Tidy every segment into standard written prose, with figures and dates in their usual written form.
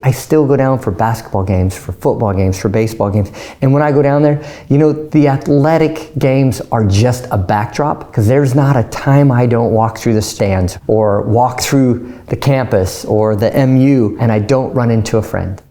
I still go down for basketball games, for football games, for baseball games. And when I go down there, the athletic games are just a backdrop, because there's not a time I don't walk through the stands or walk through the campus or the MU and I don't run into a friend.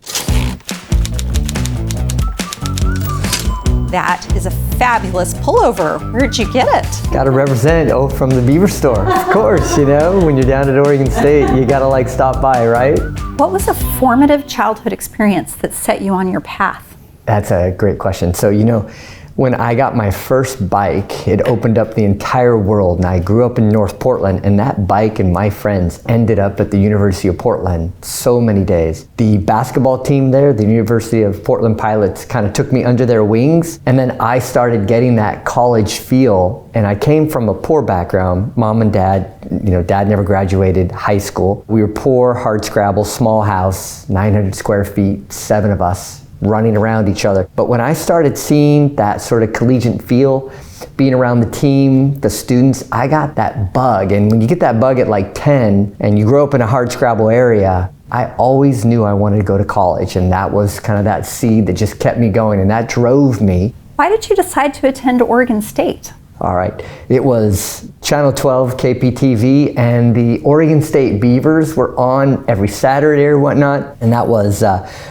That is a fabulous pullover. Where'd you get it? Got to represent, from the Beaver store. Of course, when you're down at Oregon State, you got to stop by, right? What was a formative childhood experience that set you on your path? That's a great question. So, when I got my first bike, it opened up the entire world. And I grew up in North Portland, and that bike and my friends ended up at the University of Portland so many days. The basketball team there, the University of Portland Pilots, kind of took me under their wings. And then I started getting that college feel. And I came from a poor background, mom and dad. Dad never graduated high school. We were poor, hard scrabble, small house, 900 square feet, 7 of us, running around each other. But when I started seeing that sort of collegiate feel, being around the team, the students, I got that bug. And when you get that bug at 10 and you grow up in a hard scrabble area, I always knew I wanted to go to college. And that was kind of that seed that just kept me going, and that drove me. Why did you decide to attend Oregon State? All right, it was Channel 12 KPTV, and the Oregon State Beavers were on every Saturday or whatnot, and that was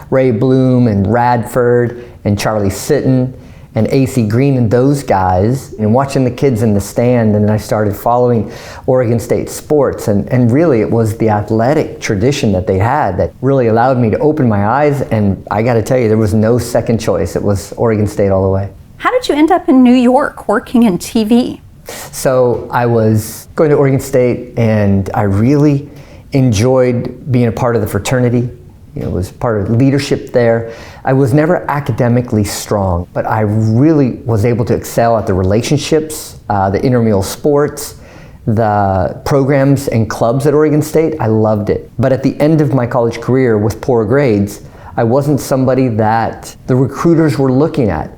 Ray Bloom and Radford and Charlie Sitton and AC Green and those guys, and watching the kids in the stand. And I started following Oregon State sports, and really it was the athletic tradition that they had that really allowed me to open my eyes. And I got to tell you, there was no second choice. It was Oregon State all the way. How did you end up in New York working in TV? So I was going to Oregon State, and I really enjoyed being a part of the fraternity. Was part of leadership there. I was never academically strong, but I really was able to excel at the relationships, the intramural sports, the programs and clubs at Oregon State. I loved it. But at the end of my college career with poor grades, I wasn't somebody that the recruiters were looking at.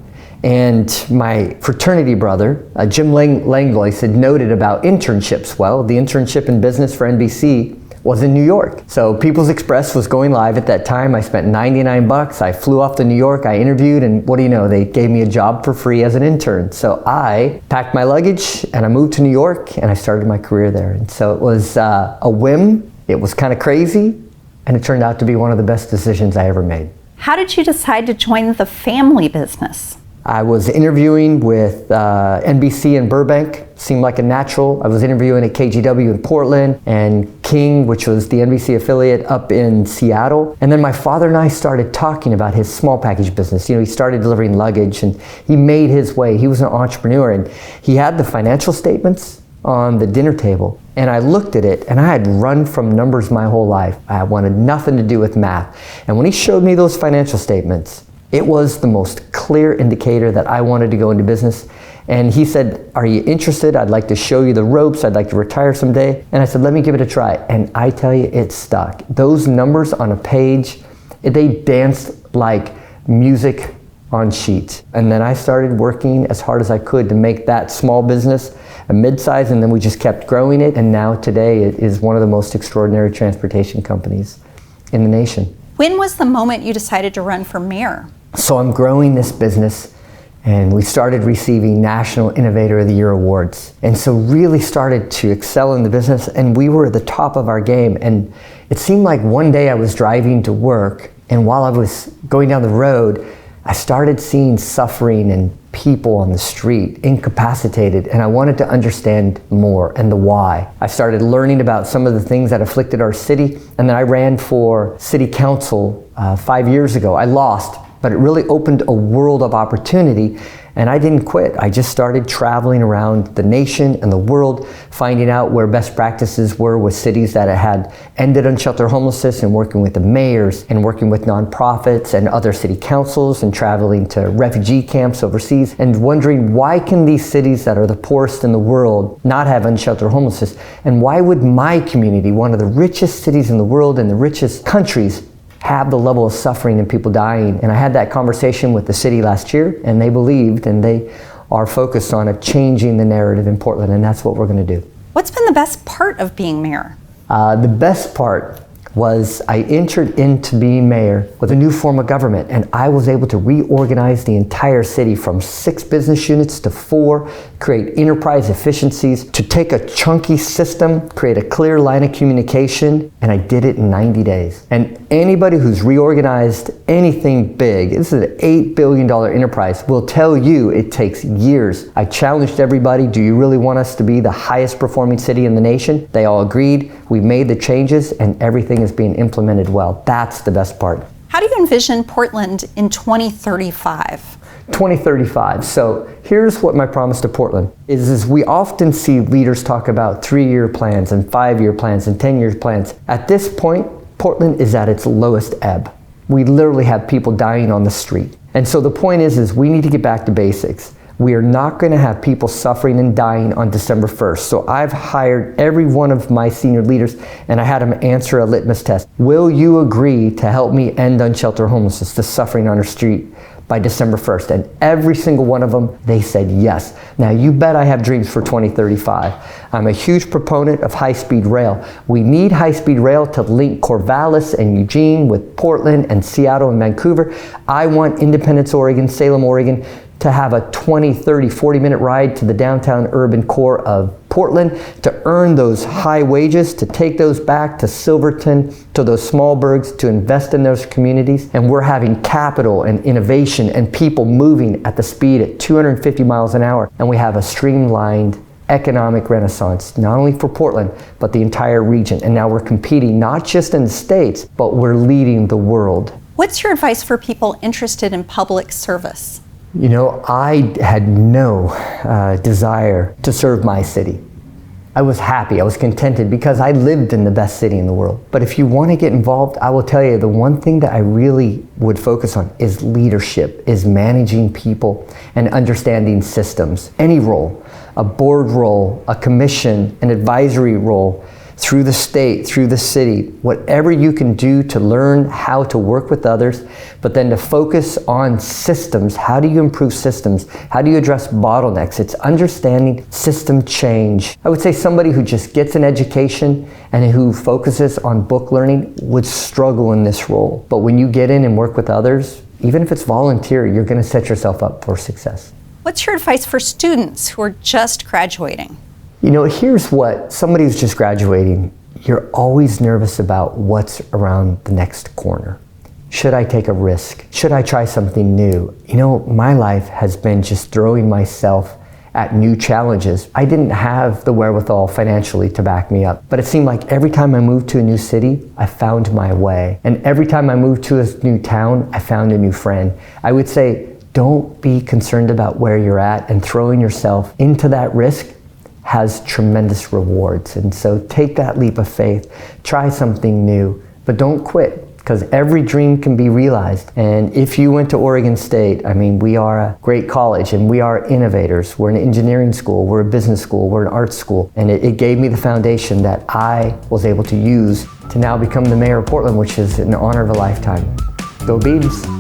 And my fraternity brother, Jim Langlois, had noted about internships. Well, the internship in business for NBC was in New York. So People's Express was going live at that time. I spent $99. I flew off to New York, I interviewed, and what do you know, they gave me a job for free as an intern. So I packed my luggage and I moved to New York, and I started my career there. And so it was a whim. It was kind of crazy, and it turned out to be one of the best decisions I ever made. How did you decide to join the family business? I was interviewing with NBC in Burbank, seemed like a natural. I was interviewing at KGW in Portland, and King, which was the NBC affiliate, up in Seattle. And then my father and I started talking about his small package business. He started delivering luggage, and he made his way. He was an entrepreneur, and he had the financial statements on the dinner table. And I looked at it, and I had run from numbers my whole life. I wanted nothing to do with math. And when he showed me those financial statements, it was the most clear indicator that I wanted to go into business. And he said, "Are you interested? I'd like to show you the ropes. I'd like to retire someday." And I said, "Let me give it a try." And I tell you, it stuck. Those numbers on a page, they danced like music on sheets. And then I started working as hard as I could to make that small business a mid-size, and then we just kept growing it. And now today it is one of the most extraordinary transportation companies in the nation. When was the moment you decided to run for mayor? So I'm growing this business, and we started receiving National Innovator of the Year awards. And so really started to excel in the business, and we were at the top of our game. And it seemed like one day I was driving to work, and while I was going down the road, I started seeing suffering and people on the street, incapacitated, and I wanted to understand more and the why. I started learning about some of the things that afflicted our city, and then I ran for city council 5 years ago. I lost, but it really opened a world of opportunity, and I didn't quit. I just started traveling around the nation and the world, finding out where best practices were with cities that had ended unsheltered homelessness, and working with the mayors and working with nonprofits and other city councils, and traveling to refugee camps overseas, and wondering, why can these cities that are the poorest in the world not have unsheltered homelessness? And why would my community, one of the richest cities in the world and the richest countries, have the level of suffering and people dying? And I had that conversation with the city last year, and they believed, and they are focused on changing the narrative in Portland, and that's what we're going to do. What's been the best part of being mayor? The best part was I entered into being mayor with a new form of government, and I was able to reorganize the entire city from 6 business units to 4, create enterprise efficiencies, to take a chunky system, create a clear line of communication, and I did it in 90 days. And anybody who's reorganized anything big, this is an $8 billion enterprise, will tell you it takes years. I challenged everybody, do you really want us to be the highest performing city in the nation? They all agreed. We made the changes and everything is being implemented well. That's the best part. How do you envision Portland in 2035? 2035. So here's what my promise to Portland is we often see leaders talk about 3-year plans and 5-year plans and 10-year plans. At this point, Portland is at its lowest ebb. We literally have people dying on the street. And so the point is we need to get back to basics. We are not going to have people suffering and dying on December 1st. So I've hired every one of my senior leaders and I had them answer a litmus test. Will you agree to help me end unsheltered homelessness, the suffering on our street, by December 1st? And every single one of them, they said yes. Now you bet I have dreams for 2035. I'm a huge proponent of high-speed rail. We need high-speed rail to link Corvallis and Eugene with Portland and Seattle and Vancouver. I want Independence, Oregon, Salem, Oregon, to have a 20, 30, 40-minute ride to the downtown urban core of Portland, to earn those high wages, to take those back to Silverton, to those small burgs, to invest in those communities. And we're having capital and innovation and people moving at the speed at 250 miles an hour. And we have a streamlined economic renaissance, not only for Portland, but the entire region. And now we're competing not just in the States, but we're leading the world. What's your advice for people interested in public service? You know, I had no desire to serve my city. I was happy, I was contented because I lived in the best city in the world. But if you want to get involved, I will tell you the one thing that I really would focus on is leadership, is managing people and understanding systems. Any role, a board role, a commission, an advisory role, through the state, through the city, whatever you can do to learn how to work with others, but then to focus on systems. How do you improve systems? How do you address bottlenecks? It's understanding system change. I would say somebody who just gets an education and who focuses on book learning would struggle in this role. But when you get in and work with others, even if it's volunteer, you're going to set yourself up for success. What's your advice for students who are just graduating? You know, here's what somebody who's just graduating, you're always nervous about what's around the next corner. Should I take a risk? Should I try something new? You know, my life has been just throwing myself at new challenges. I didn't have the wherewithal financially to back me up, but it seemed like every time I moved to a new city, I found my way. And every time I moved to a new town, I found a new friend. I would say, don't be concerned about where you're at, and throwing yourself into that risk has tremendous rewards. And so take that leap of faith, try something new, but don't quit, because every dream can be realized. And if you went to Oregon State, I mean, we are a great college and we are innovators. We're an engineering school, we're a business school, we're an art school. And it gave me the foundation that I was able to use to now become the mayor of Portland, which is an honor of a lifetime. Go Beavs.